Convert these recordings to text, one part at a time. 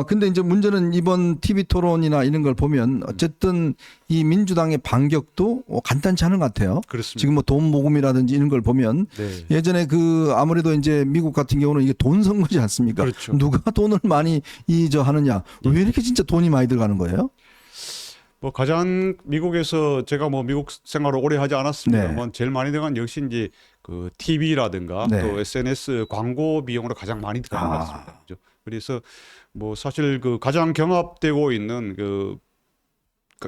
근데 이제 문제는 이번 TV 토론이나 이런 걸 보면 어쨌든 이 민주당의 반격도 간단치 않은 것 같아요. 그렇습니다. 지금 뭐 돈 모금이라든지 이런 걸 보면 네. 예전에 그 아무래도 이제 미국 같은 경우는 이게 돈 선거지 않습니까? 그렇죠. 누가 돈을 많이 하느냐. 왜 이렇게 진짜 돈이 많이 들어가는 거예요? 뭐 가장 미국에서 제가 뭐 미국 생활을 오래 하지 않았습니다만 제일 많이 들어간 역시 이제 그 TV라든가 네. 또 SNS 광고 비용으로 가장 많이 들어가는 것 같습니다. 그죠? 그래서 뭐 사실 그 가장 경합되고 있는 그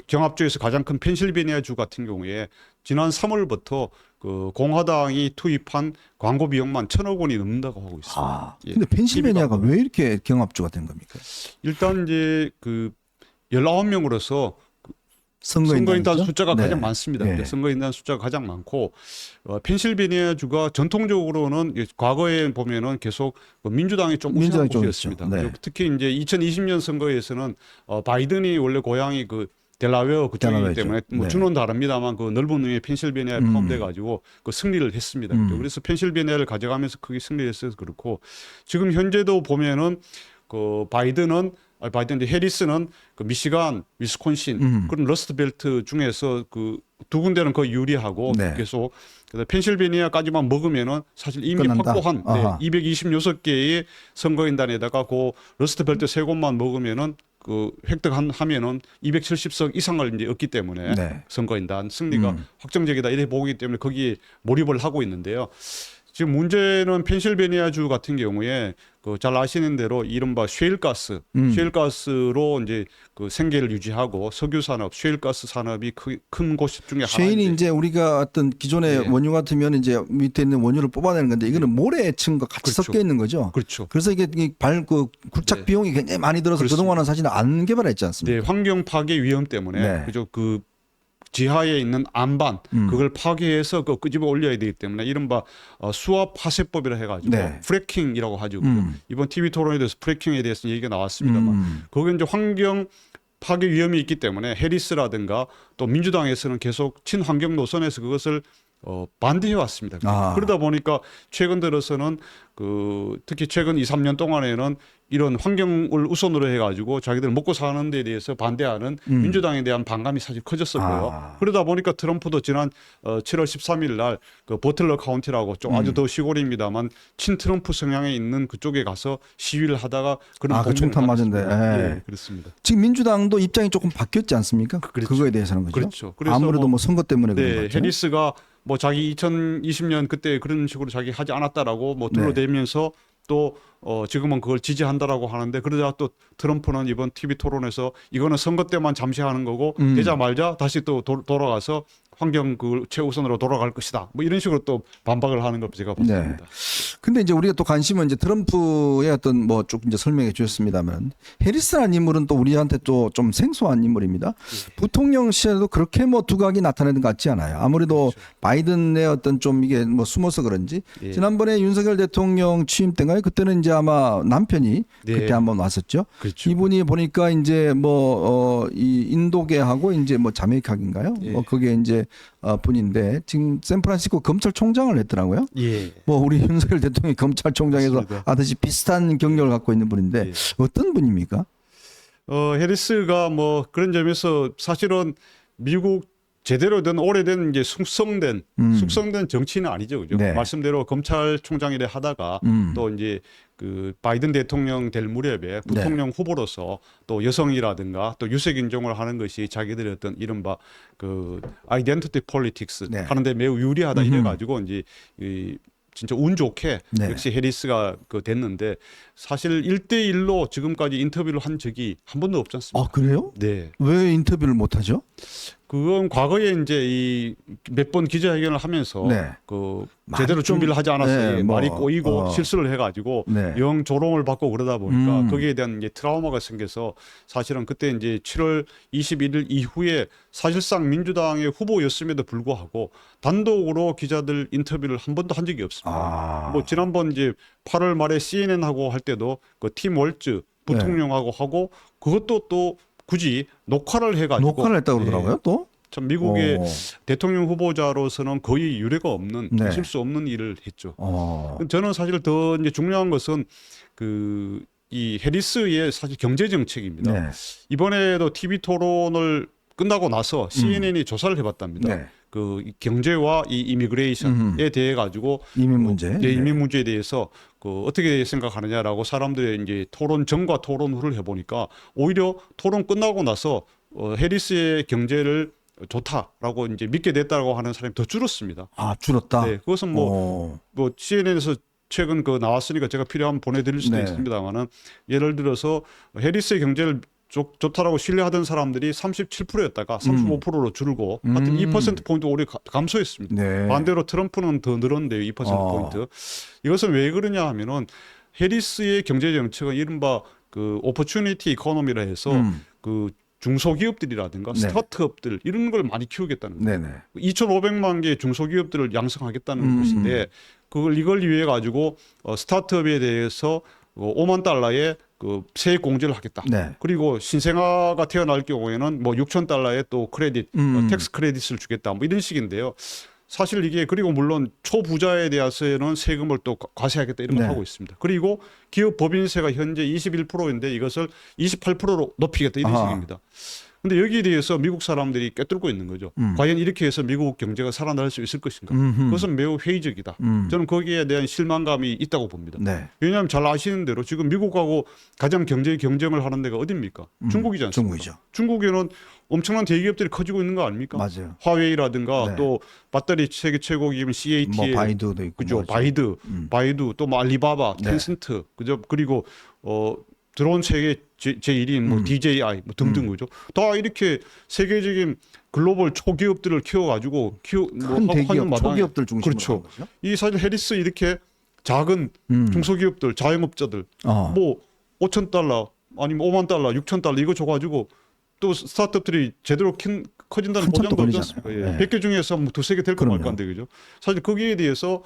경합주에서 가장 큰 펜실베니아 주 같은 경우에 지난 3월부터 그 공화당이 투입한 광고 비용만 1,000억 원이 넘는다고 하고 있습니다. 예. 근데 펜실베니아가 왜 이렇게 경합주가 된 겁니까? 일단 이제 그 19명으로서 선거인단 선거인단 숫자가 네. 가장 많습니다. 네. 선거인단 숫자가 가장 많고 펜실베니아 주가 전통적으로는 과거에 보면은 계속 민주당이 좀 우세한 민주당이 좀 곳이었습니다. 있죠. 네. 그리고 특히 이제 2020년 선거에서는 바이든이 원래 고향이 그 델라웨어 그쪽이기 델라웨어죠. 때문에 뭐 네. 주는 다릅니다만 그 넓은 의회 펜실베니아에 포함돼 가지고 그 승리를 했습니다. 그래서 펜실베니아를 가져가면서 크게 승리했어서 그렇고 지금 현재도 보면은 그 바이든 해리스는 그 미시간, 위스콘신 그런 러스트벨트 중에서 그 두 군데는 거의 유리하고 네. 계속 그래서 펜실베니아까지만 먹으면은 사실 이미 끝난다. 확보한 226개의 선거인단에다가 그 러스트벨트 세 곳만 먹으면은 그 획득하면은 270석 이상을 이제 얻기 때문에 네. 선거인단 승리가 확정적이다 이래 보기 때문에 거기에 몰입을 하고 있는데요. 지금 문제는 펜실베니아주 같은 경우에 그 잘 아시는 대로 이른바 셰일가스, 셰일가스로 이제 그 생계를 유지하고 석유 산업, 셰일가스 산업이 큰 곳 중에 셰일이 하나인데 이제 우리가 어떤 기존의 네. 원유 같으면 이제 밑에 있는 원유를 뽑아내는 건데 이거는 모래층과 같이 그렇죠. 섞여 있는 거죠. 그렇죠. 그래서 이게 굴착 네. 비용이 굉장히 많이 들어서 그렇습니다. 그동안은 사실 안 개발했지 네, 않습니까? 환경 파괴 위험 때문에 네. 그죠 그 지하에 있는 안반 그걸 파괴해서 그 끄집어 올려야 되기 때문에 이른바 수압 화세법이라 해가지고 네. 프래킹이라고 하죠. 이번 TV 토론에 대해서 프래킹에 대해서 얘기가 나왔습니다만 거기 이제 환경 파괴 위험이 있기 때문에 해리스라든가 또 민주당에서는 계속 친환경 노선에서 그것을 반대해 왔습니다. 그러다 보니까 최근 들어서는 그 특히 최근 2, 3년 동안에는 이런 환경을 우선으로 해가지고 자기들 먹고 사는 데 대해서 반대하는 민주당에 대한 반감이 사실 커졌었고요. 그러다 보니까 트럼프도 지난 7월 13일 날 그 버틀러 카운티라고 좀 아주 더 시골입니다만 친트럼프 성향에 있는 그쪽에 가서 시위를 하다가 그런 그 총탄 맞은데. 예, 그렇습니다. 지금 민주당도 입장이 조금 바뀌었지 않습니까? 그렇죠. 그거에 대해서는 거죠. 그렇죠. 그래서 아무래도 뭐 선거 때문에 그런 네, 거죠. 해리스가 뭐 자기 2020년 그때 그런 식으로 자기 하지 않았다라고 뭐 둘러대면서 또 지금은 그걸 지지한다라고 하는데 그러자 또 트럼프는 이번 TV 토론에서 이거는 선거 때만 잠시 하는 거고 되자마자 다시 또 돌아가서 환경 그 최우선으로 돌아갈 것이다. 뭐 이런 식으로 또 반박을 하는 걸 제가 봤습니다. 네. 근데 이제 우리가 또 관심은 이제 트럼프의 어떤 뭐 쭉 이제 설명해 주셨습니다만 해리스라는 인물은 또 우리한테 또 좀 생소한 인물입니다. 부통령 시절에도 그렇게 뭐 두각이 나타나는 것 같지 않아요. 아무래도 바이든의 어떤 좀 이게 뭐 숨어서 그런지 지난번에 윤석열 대통령 취임 때인가요? 그때는 이제 아마 남편이 그때 한번 왔었죠. 그렇죠. 이분이 보니까 이제 뭐 이 인도계하고 이제 뭐 자메이카인가요? 뭐 그게 이제 분인데 지금 샌프란시스코 검찰총장을 했더라고요. 예. 뭐 우리 윤석열 대통령이 검찰총장에서 맞습니다. 하듯이 비슷한 경력을 갖고 있는 분인데 예. 어떤 분입니까? 해리스가 뭐 그런 점에서 사실은 미국 제대로 된 오래된 이제 숙성된 정치인은 아니죠, 그죠? 네. 말씀대로 검찰총장이래 하다가 또 이제 그 바이든 대통령 될 무렵에 부통령 후보로서 또 여성이라든가 또 유색 인종을 하는 것이 자기들의 어떤 이른바 그 아이덴티티 폴리틱스 하는데 매우 유리하다 이래가지고 이제 이 진짜 운 좋게 역시 해리스가 그 됐는데 사실 1대1로 지금까지 인터뷰를 한 적이 한 번도 없지 않습니까? 아 그래요? 네. 왜 인터뷰를 못 하죠? 그건 과거에 이제 이 몇 번 기자회견을 하면서 그 제대로 좀, 준비를 하지 않았어요. 말이 꼬이고 실수를 해가지고 네. 영 조롱을 받고 그러다 보니까 거기에 대한 이제 트라우마가 생겨서 사실은 그때 이제 7월 21일 이후에 사실상 민주당의 후보였음에도 불구하고 단독으로 기자들 인터뷰를 한 번도 한 적이 없습니다. 뭐 지난번 이제 8월 말에 CNN하고 할 때도 그 팀 월즈 부통령하고 하고 그것도 또 굳이 녹화를 해가지고 녹화를 했다고 그러더라고요. 또 참 미국의 대통령 후보자로서는 거의 유례가 없는 있을 수 없는 일을 했죠. 저는 사실 더 이제 중요한 것은 그 이 해리스의 사실 경제 정책입니다. 네. 이번에도 TV 토론을 끝나고 나서 CNN이 조사를 해봤답니다. 네. 그 경제와 이 이미그레이션에 대해 가지고 이민 문제. 예, 이민 문제에 대해서 그 어떻게 생각하느냐라고 사람들의 이제 토론 전과 토론 후를 해보니까 오히려 토론 끝나고 나서 해리스의 경제를 좋다라고 이제 믿게 됐다고 하는 사람이 더 줄었습니다. 아, 줄었다. 네, 그것은 뭐 CNN에서 최근 그 나왔으니까 제가 필요하면 보내드릴 수도 네. 있습니다만은 예를 들어서 해리스의 경제를 좋다라고 신뢰하던 사람들이 37%였다가 35%로 줄고 하여튼 2%포인트 오히려 감소했습니다. 네. 반대로 트럼프는 더 늘었는데요. 2%포인트. 이것은 왜 그러냐 하면은 해리스의 경제 정책은 이른바 그 오퍼튜니티 이코노미라 해서 그 중소기업들이라든가 네. 스타트업들 이런 걸 많이 키우겠다는 거예요. 네네. 2,500만 개의 중소기업들을 양성하겠다는 것인데 이걸 위해 가지고 스타트업에 대해서 5만 달러의 그 세액 공제를 하겠다. 네. 그리고 신생아가 태어날 경우에는 뭐 6천 달러의 또 크레딧, 텍스 크레딧을 주겠다. 뭐 이런 식인데요. 사실 이게 그리고 물론 초부자에 대해서는 세금을 또 과세하겠다 이런 걸 네. 하고 있습니다. 그리고 기업 법인세가 현재 21%인데 이것을 28%로 높이겠다 이런 아하. 식입니다. 근데 여기에 대해서 미국 사람들이 꿰뚫고 있는 거죠. 과연 이렇게 해서 미국 경제가 살아날 수 있을 것인가? 그것은 매우 회의적이다. 저는 거기에 대한 실망감이 있다고 봅니다. 네. 왜냐하면 잘 아시는 대로 지금 미국하고 가장 경제 경쟁을 하는 데가 어디입니까? 중국이지 않습니까? 중국이죠. 중국에는 엄청난 대기업들이 커지고 있는 거 아닙니까? 맞아요. 화웨이라든가 네. 또 배터리 세계 최고 기업인 CATL, 뭐 바이두도 있고. 그죠? 뭐죠. 바이두 또 뭐 알리바바, 네. 텐센트, 그죠? 그리고 드론 세계 제1인 뭐 DJI 뭐 등등 그죠? 다 이렇게 세계적인 글로벌 초기업들을 키워가지고 큰 대기업, 초기업들 중심으로 그렇죠. 하는 거죠. 이 사실 해리스 이렇게 작은 중소기업들, 자영업자들 뭐 5천 달러 아니면 5만 달러, 6천 달러 이거 줘가지고 또 스타트업들이 제대로 커진다는 한참 또 보장도 없지 걸리잖아요. 않습니까? 예. 네. 100개 중에서 뭐 두세 개 될까 그럼요. 말까인데 그죠? 사실 거기에 대해서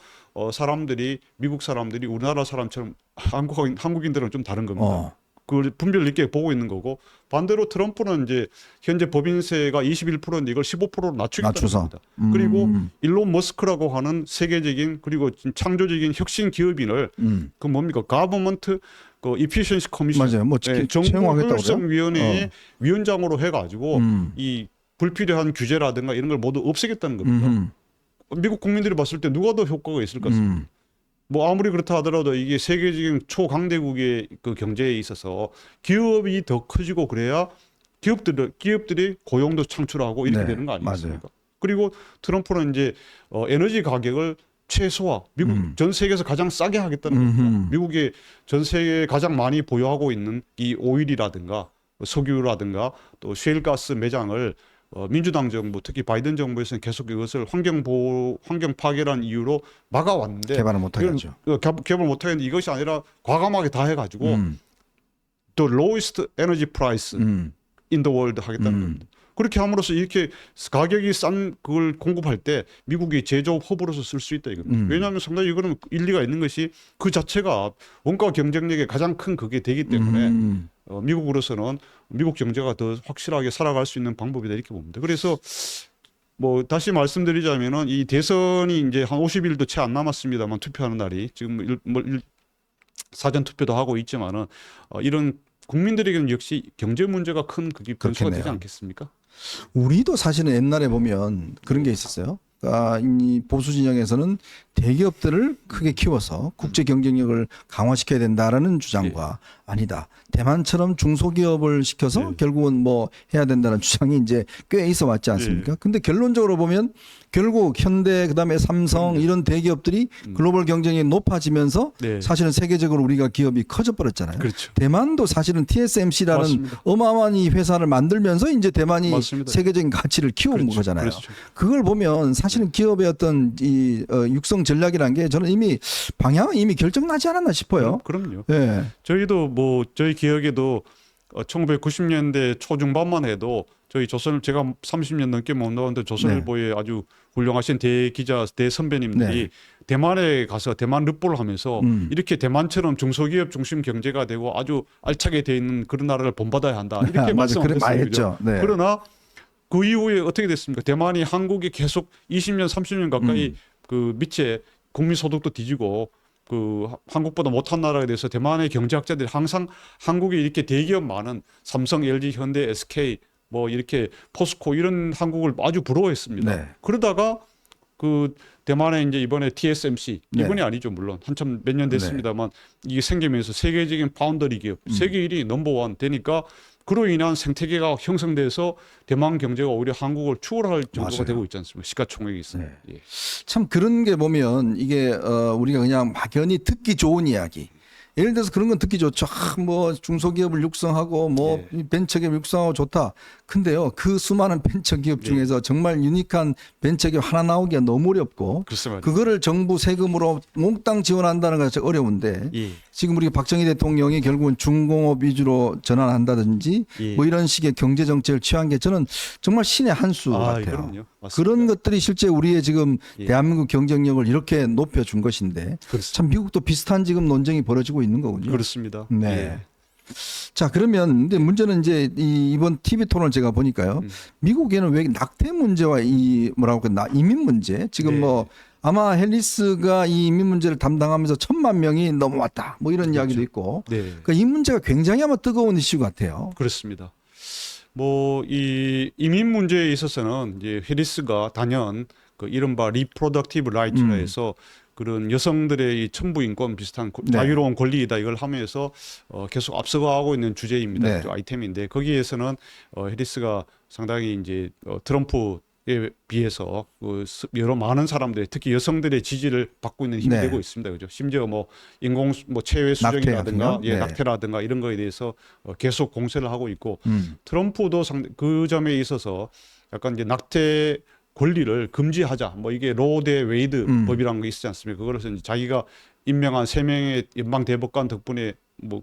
사람들이 미국 사람들이 우리나라 사람처럼 한국인들은 좀 다른 겁니다. 그걸 분별 있게 보고 있는 거고 반대로 트럼프는 이제 현재 법인세가 21%인데 이걸 15%로 낮추겠다는 낮춰서. 겁니다. 그리고 일론 머스크라고 하는 세계적인 그리고 창조적인 혁신 기업인을 그 뭡니까? 가버먼트 그 이피션시 커미션 맞아요. 뭐 정부 채용하겠다고 효율성위원회의 위원장으로 해가지고 이 불필요한 규제라든가 이런 걸 모두 없애겠다는 겁니다. 미국 국민들이 봤을 때 누가 더 효과가 있을 것 같습니다. 뭐 아무리 그렇다 하더라도 이게 세계적인 초강대국의 그 경제에 있어서 기업이 더 커지고 그래야 기업들이 고용도 창출하고 이렇게 네, 되는 거 아니겠습니까? 맞아요. 그리고 트럼프는 이제 에너지 가격을 최소화, 미국 전 세계에서 가장 싸게 하겠다는 겁니다. 미국이 전 세계에 가장 많이 보유하고 있는 이 오일이라든가 석유라든가 또 셰일가스 매장을 민주당 정부 특히 바이든 정부에서는 계속 이것을 환경 파괴라는 이유로 막아왔는데 개발을 못하겠죠. 개발 못하겠는데 이것이 아니라 과감하게 다 해가지고 the lowest energy price in the world 하겠다는 겁니다. 그렇게 함으로써 이렇게 가격이 싼 그걸 공급할 때 미국이 제조업 허브로서 쓸 수 있다 이겁니다. 왜냐하면 상당히 이거는 일리가 있는 것이 그 자체가 원가 경쟁력의 가장 큰 그게 되기 때문에 미국으로서는 미국 경제가 더 확실하게 살아갈 수 있는 방법이다 이렇게 봅니다. 그래서 뭐 다시 말씀드리자면은 이 대선이 이제 한 50일도 채 안 남았습니다만 투표하는 날이 지금 사전 투표도 하고 있지만은 이런 국민들에게는 역시 경제 문제가 큰 그게 변수가 되지 않겠습니까? 우리도 사실은 옛날에 보면 그런 게 있었어요. 그러니까 이 보수 진영에서는 대기업들을 크게 키워서 국제 경쟁력을 강화시켜야 된다라는 주장과 아니다. 대만처럼 중소기업을 시켜서 결국은 뭐 해야 된다는 주장이 이제 꽤 있어 왔지 않습니까? 근데 결론적으로 보면 결국 현대 그다음에 삼성 이런 대기업들이 글로벌 경쟁이 높아지면서 사실은 세계적으로 우리가 기업이 커져 버렸잖아요. 그렇죠. 대만도 사실은 TSMC라는 맞습니다. 어마어마한 이 회사를 만들면서 이제 대만이 맞습니다. 세계적인 가치를 키운 거잖아요. 그렇죠. 그걸 보면 사실은 기업의 어떤 이 육성 전략이라는 게 저는 이미 방향은 이미 결정나지 않았나 싶어요. 그럼요. 예. 저희도 뭐 저희 기억에도 1990년대 초중반만 해도 저희 조선을 제가 30년 넘게 못 나왔는데 조선일보에 아주 훌륭하신 대기자 대선배님들이 대만에 가서 대만 르포를 하면서 이렇게 대만처럼 중소기업 중심 경제가 되고 아주 알차게 돼 있는 그런 나라를 본받아야 한다 이렇게 말씀을 많이 했어요. 했죠. 네. 그러나 그 이후에 어떻게 됐습니까? 대만이 한국에 계속 20년 30년 가까이 그 밑에 국민 소득도 뒤지고 한국보다 못한 나라에 대해서 대만의 경제학자들이 항상 한국이 이렇게 대기업 많은 삼성, LG, 현대, SK 뭐 이렇게 포스코 이런 한국을 아주 부러워했습니다. 네. 그러다가 대만에 이제 이번에 TSMC 네. 이번이 아니죠 물론 한참 몇 년 됐습니다만 이게 생기면서 세계적인 파운더리 기업 세계 1위 넘버원 되니까 그로 인한 생태계가 형성돼서 대만 경제가 오히려 한국을 추월할 정도가 맞아요. 되고 있지 않습니까? 시가총액이 있습니다. 예. 참 그런 게 보면 이게 우리가 그냥 막연히 듣기 좋은 이야기. 예를 들어서 그런 건 듣기 좋죠. 뭐 중소기업을 육성하고 뭐 벤처기업 육성하고 좋다. 근데요, 그 수많은 벤처기업 중에서 정말 유니크한 벤처기업 하나 나오기가 너무 어렵고 그렇습니다. 그거를 정부 세금으로 몽땅 지원한다는 것이 어려운데 예. 지금 우리 박정희 대통령이 결국은 중공업 위주로 전환한다든지 예. 뭐 이런 식의 경제 정책을 취한 게 저는 정말 신의 한 수 같아요. 그럼요. 맞습니다. 그런 것들이 실제 우리의 지금 예. 대한민국 경쟁력을 이렇게 높여준 것인데 그렇습니다. 참 미국도 비슷한 지금 논쟁이 벌어지고 있는 거군요. 그렇습니다. 네. 예. 자, 그러면 근데 문제는 이제 이번 TV 토론을 제가 보니까요. 미국에는 왜 낙태 문제와 이 뭐라고 그러나 이민 문제 지금 네. 뭐 아마 헬리스가 이 이민 문제를 담당하면서 1,000만 명이 넘어왔다. 뭐 이런 이야기도 있고. 네. 그러니까 이 문제가 굉장히 아마 뜨거운 이슈 같아요. 그렇습니다. 뭐 이 이민 문제에 있어서는 이제 해리스가 단연 그 이른바 리프로덕티브 라이트라 해서 그런 여성들의 이 천부 인권 비슷한 네. 자유로운 권리이다 이걸 하면서 계속 앞서가고 있는 주제입니다. 네. 그 아이템인데 거기에서는 해리스가 상당히 이제 트럼프에 비해서 여러 많은 사람들 특히 여성들의 지지를 받고 있는 힘이 네. 되고 있습니다. 그죠? 심지어 뭐 인공 뭐 체외 낙태 같은 수정이라든가 거? 네. 낙태라든가 이런 거에 대해서 계속 공세를 하고 있고 트럼프도 그 점에 있어서 약간 이제 낙태 권리를 금지하자. 뭐 이게 로 대 웨이드 법이라는 게 있지 않습니까? 그래서 이제 자기가 임명한 3명의 연방 대법관 덕분에 뭐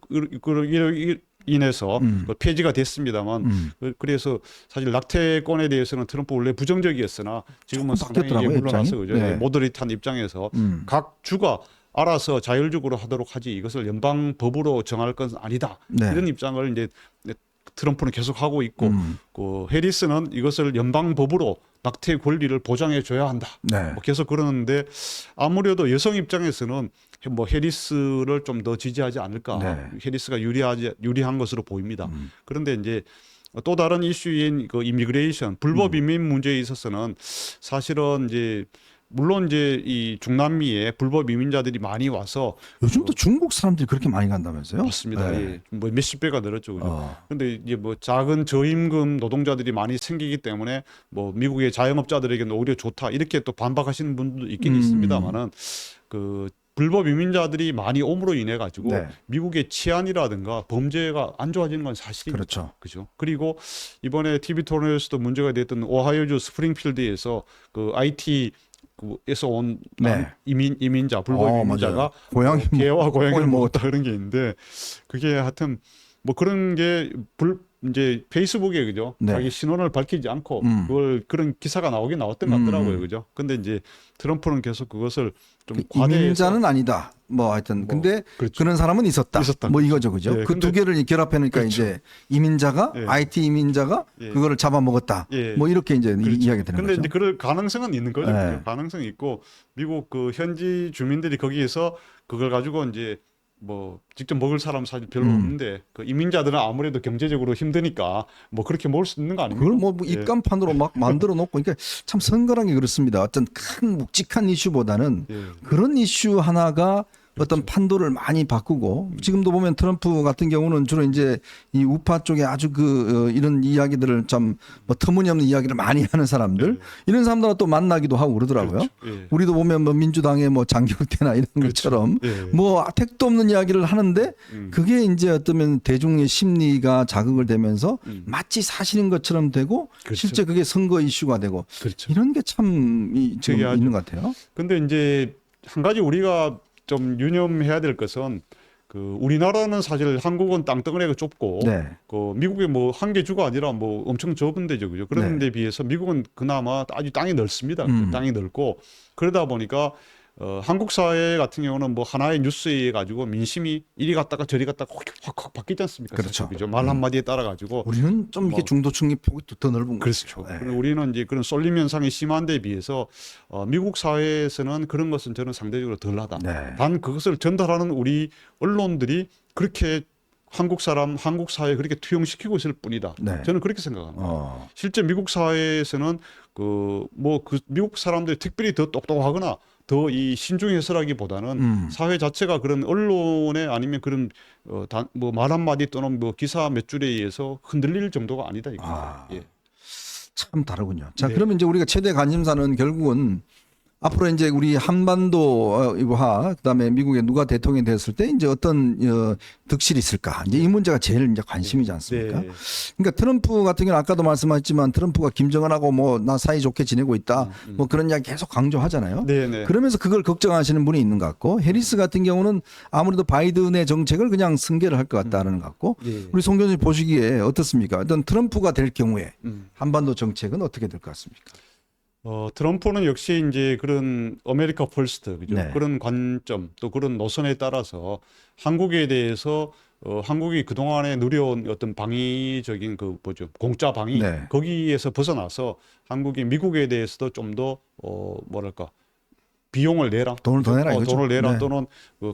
인해서 폐지가 됐습니다만 그래서 사실 낙태권에 대해서는 트럼프 원래 부정적이었으나 지금은 상당히 바뀌었더라고요, 물러나서 입장이. 그죠? 네. 모더릿한 입장에서 각 주가 알아서 자율적으로 하도록 하지 이것을 연방 법으로 정할 것은 아니다. 네. 이런 입장을 이제 트럼프는 계속 하고 있고 그 해리스는 이것을 연방 법으로 낙태 권리를 보장해 줘야 한다. 네. 뭐 계속 그러는데 아무래도 여성 입장에서는 뭐 해리스를 좀 더 지지하지 않을까. 네. 해리스가 유리한 것으로 보입니다. 그런데 이제 또 다른 이슈인 그 이미그레이션 불법 이민 문제에 있어서는 사실은 이제 물론 이제 이 중남미에 불법 이민자들이 많이 와서 요즘도 중국 사람들이 그렇게 많이 간다면서요? 맞습니다. 네. 예. 뭐 몇십 배가 늘었죠. 그죠? 근데 이제 뭐 작은 저임금 노동자들이 많이 생기기 때문에 뭐 미국의 자영업자들에게는 오히려 좋다. 이렇게 또 반박하시는 분도 있긴 있습니다만은 그 불법 이민자들이 많이 옴으로 인해 가지고 네. 미국의 치안이라든가 범죄가 안 좋아지는 건 사실입니다. 그렇죠. 그죠? 그리고 이번에 TV 토론에서도 문제가 됐던 오하이오주 스프링필드에서 그 IT에서 온 네. 이민자 불법 이민자가 맞아요. 고양이 개와 고양이를 뭐- 먹었다 그런 게 있는데 그게 하여튼 뭐 그런 게 이제 페이스북에 그죠? 네. 자기 신원을 밝히지 않고 그걸 그런 기사가 나오긴 나왔던 것 같더라고요. 그죠? 근데 이제 트럼프는 계속 그것을 좀 과대해서 이민자는 아니다. 뭐 하여튼 근데 그렇죠. 그런 사람은 있었다. 있었다. 뭐 이거죠, 그죠? 예, 그 두 근데- 개를 결합해니까 그렇죠. 이제 이민자가 예. IT 이민자가 예. 그거를 잡아먹었다. 예. 뭐 이렇게 이제 그렇죠. 이야기 되는 근데 거죠. 이제 그럴 가능성은 있는 거죠. 네. 가능성이 있고 미국 그 현지 주민들이 거기에서 그걸 가지고 이제 뭐 직접 먹을 사람 사실 별로 없는데 그 이민자들은 아무래도 경제적으로 힘드니까 뭐 그렇게 먹을 수 있는 거 아닙니까? 그걸 뭐 예. 입간판으로 막 만들어 놓고 그러니까 참 선거란 게 그렇습니다. 어떤 큰 묵직한 이슈보다는 예. 그런 이슈 하나가 어떤 판도를 많이 바꾸고 지금도 보면 트럼프 같은 경우는 주로 이제 이 우파 쪽에 아주 이런 이야기들을 참 뭐 터무니없는 이야기를 많이 하는 사람들 이런 사람들과 또 만나기도 하고 그러더라고요. 그렇죠. 예. 우리도 보면 뭐 민주당의 뭐 장경태나 이런 것처럼 예. 뭐 택도 없는 이야기를 하는데 그게 이제 어쩌면 대중의 심리가 자극을 되면서 마치 사실인 것처럼 되고 그렇죠. 실제 그게 선거 이슈가 되고 그렇죠. 이런 게 참 지금 되게 아주- 있는 것 같아요. 근데 이제 한 가지 우리가 좀 유념해야 될 것은 그 우리나라는 사실 한국은 땅덩어리가 좁고 네. 그 미국의 뭐 한 개 주가 아니라 뭐 엄청 좁은 데죠, 그죠? 그런 네. 데 비해서 미국은 그나마 아주 땅이 넓습니다. 땅이 넓고 그러다 보니까 한국 사회 같은 경우는 뭐 하나의 뉴스에 가지고 민심이 이리 갔다가 저리 갔다가 확 바뀌지 않습니까? 그렇죠. 그죠? 말 한마디에 따라 가지고 우리는 좀 이렇게 뭐 중도층이 폭이 더 넓은 그렇죠. 거죠. 네. 그리고 우리는 이제 그런 쏠림 현상이 심한 데 비해서 미국 사회에서는 그런 것은 저는 상대적으로 덜하다. 네. 단 그것을 전달하는 우리 언론들이 그렇게 한국 사람, 한국 사회에 그렇게 투영시키고 있을 뿐이다. 네. 저는 그렇게 생각합니다. 어. 실제 미국 사회에서는 그 미국 사람들이 특별히 더 똑똑하거나 더 이 신중해서라기보다는 사회 자체가 그런 언론에 아니면 그런 뭐 말 한마디 또는 뭐 기사 몇 줄에 의해서 흔들릴 정도가 아니다 이겁니다. 예. 참 다르군요. 자, 네. 그러면 이제 우리가 최대 관심사는 결국은 앞으로 이제 우리 한반도와 그다음에 미국에 누가 대통령이 됐을 때 이제 어떤 득실이 있을까? 이제 이 문제가 제일 이제 관심이지 않습니까? 네. 그러니까 트럼프 같은 경우는 아까도 말씀하셨지만 트럼프가 김정은하고 뭐 나 사이 좋게 지내고 있다. 뭐 그런 이야기 계속 강조하잖아요. 네. 그러면서 그걸 걱정하시는 분이 있는 것 같고 해리스 같은 경우는 아무래도 바이든의 정책을 그냥 승계를 할 것 같다는 것 같고 예. 우리 송 교수님 보시기에 어떻습니까? 어떤 트럼프가 될 경우에 음. 한반도 정책은 어떻게 될 것 같습니까? 트럼프는 역시 이제 그런 아메리카 퍼스트 그죠? 네. 그런 관점 또 그런 노선에 따라서 한국에 대해서 한국이 그동안에 누려온 어떤 방위적인 그 뭐죠? 공짜 방위 네. 거기에서 벗어나서 한국이 미국에 대해서도 좀 더 뭐랄까? 비용을 내라. 돈을 더 내라 이거죠. 돈을 내라 네. 또는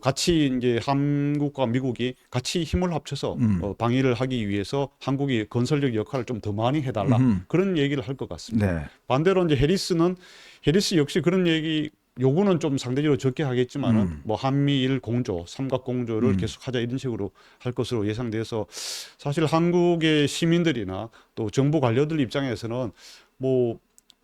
같이 이제 한국과 미국이 같이 힘을 합쳐서 방위를 하기 위해서 한국이 건설적 역할을 좀 더 많이 해달라 그런 얘기를 할 것 같습니다. 네. 반대로 이제 해리스 역시 그런 얘기 요구는 좀 상대적으로 적게 하겠지만은 뭐 한미일 공조, 삼각 공조를 계속하자 이런 식으로 할 것으로 예상돼서 사실 한국의 시민들이나 또 정부 관료들 입장에서는 뭐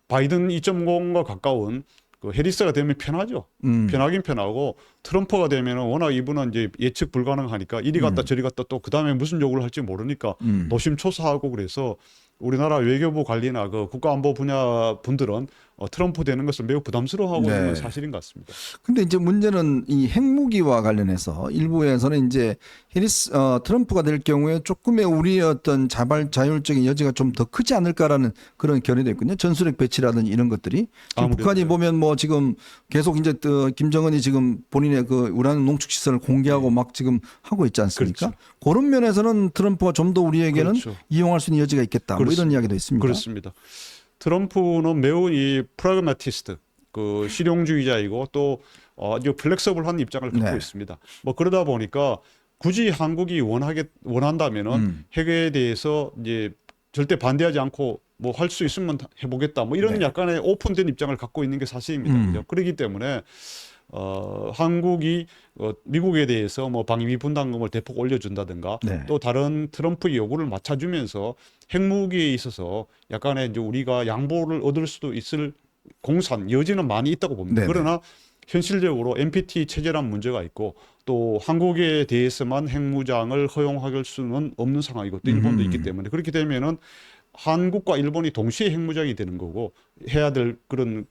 바이든 2.0과 가까운 그 해리스가 되면 편하죠. 편하긴 편하고 트럼프가 되면 워낙 이분은 이제 예측 불가능하니까 이리 갔다 저리 갔다 또 그 다음에 무슨 요구를 할지 모르니까 노심초사하고 그래서 우리나라 외교부 관리나 그 국가안보 분야 분들은 트럼프 되는 것을 매우 부담스러워하고 있는 건 네. 사실인 것 같습니다. 근데 이제 문제는 이 핵무기와 관련해서 일부에서는 이제 트럼프가 될 경우에 조금의 우리의 어떤 자율적인 여지가 좀 더 크지 않을까라는 그런 견해도 있거든요. 전술핵 배치라든지 이런 것들이 지금 아무래도. 북한이 보면 뭐 지금 계속 이제 김정은이 지금 본인의 그 우라늄 농축 시설을 공개하고 막 지금 하고 있지 않습니까? 그렇죠. 그런 면에서는 트럼프가 좀 더 우리에게는 그렇죠. 이용할 수 있는 여지가 있겠다. 뭐 이런 이야기도 있습니다. 그렇습니다. 트럼프는 매우 이 프라그마티스트, 그 실용주의자이고 또 아주 플렉서블한 입장을 갖고 네. 있습니다. 뭐 그러다 보니까 굳이 한국이 원한다면은 핵에 대해서 이제 절대 반대하지 않고 뭐 할 수 있으면 해보겠다. 뭐 이런 네. 약간의 오픈된 입장을 갖고 있는 게 사실입니다. 그죠? 그렇기 때문에 한국이 미국에 대해서 뭐 방위 분담금을 대폭 올려준다든가 네. 또 다른 트럼프의 요구를 맞춰주면서 핵무기에 있어서 약간의 이제 우리가 양보를 얻을 수도 있을 공산 여지는 많이 있다고 봅니다. 네네. 그러나 현실적으로 NPT 체제란 문제가 있고 또 한국에 대해서만 핵무장을 허용할 수는 없는 상황이고 또 일본도 있기 때문에 그렇게 되면은 한국과 일본이 동시에 핵무장이 되는 거고 해야 될 그런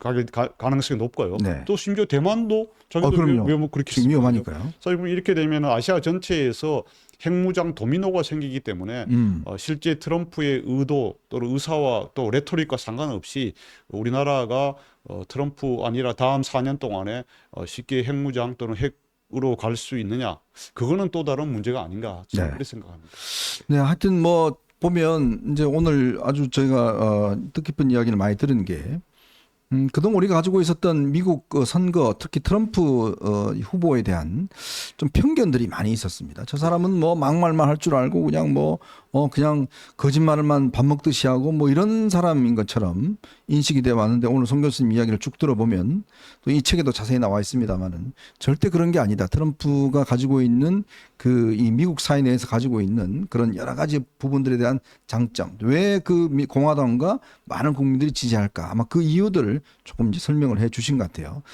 가능성이 높고요. 네. 또 심지어 대만도 자기도 그럼요. 그렇게 지금 위험하니까요. 사실 보면 이렇게 되면 아시아 전체에서 핵무장 도미노가 생기기 때문에 실제 트럼프의 의도 또는 의사와 또 레토릭과 상관없이 우리나라가 트럼프 아니라 다음 4년 동안에 쉽게 핵무장 또는 핵으로 갈 수 있느냐 그거는 또 다른 문제가 아닌가 저는 네. 그렇게 생각합니다. 네, 하여튼 뭐 보면 이제 오늘 아주 저희가 뜻깊은 이야기를 많이 들은 게 그동안 우리가 가지고 있었던 미국 선거 특히 트럼프 후보에 대한 좀 편견들이 많이 있었습니다. 저 사람은 뭐 막말만 할 줄 알고 그냥 그냥 거짓말만 밥 먹듯이 하고 뭐 이런 사람인 것처럼 인식이 되어 왔는데 오늘 송 교수님 이야기를 쭉 들어보면 또 이 책에도 자세히 나와 있습니다만은 절대 그런 게 아니다. 트럼프가 가지고 있는 이 미국 사회 내에서 가지고 있는 그런 여러 가지 부분들에 대한 장점, 왜 그 공화당과 많은 국민들이 지지할까? 아마 그 이유들을 조금 이제 설명을 해 주신 것 같아요.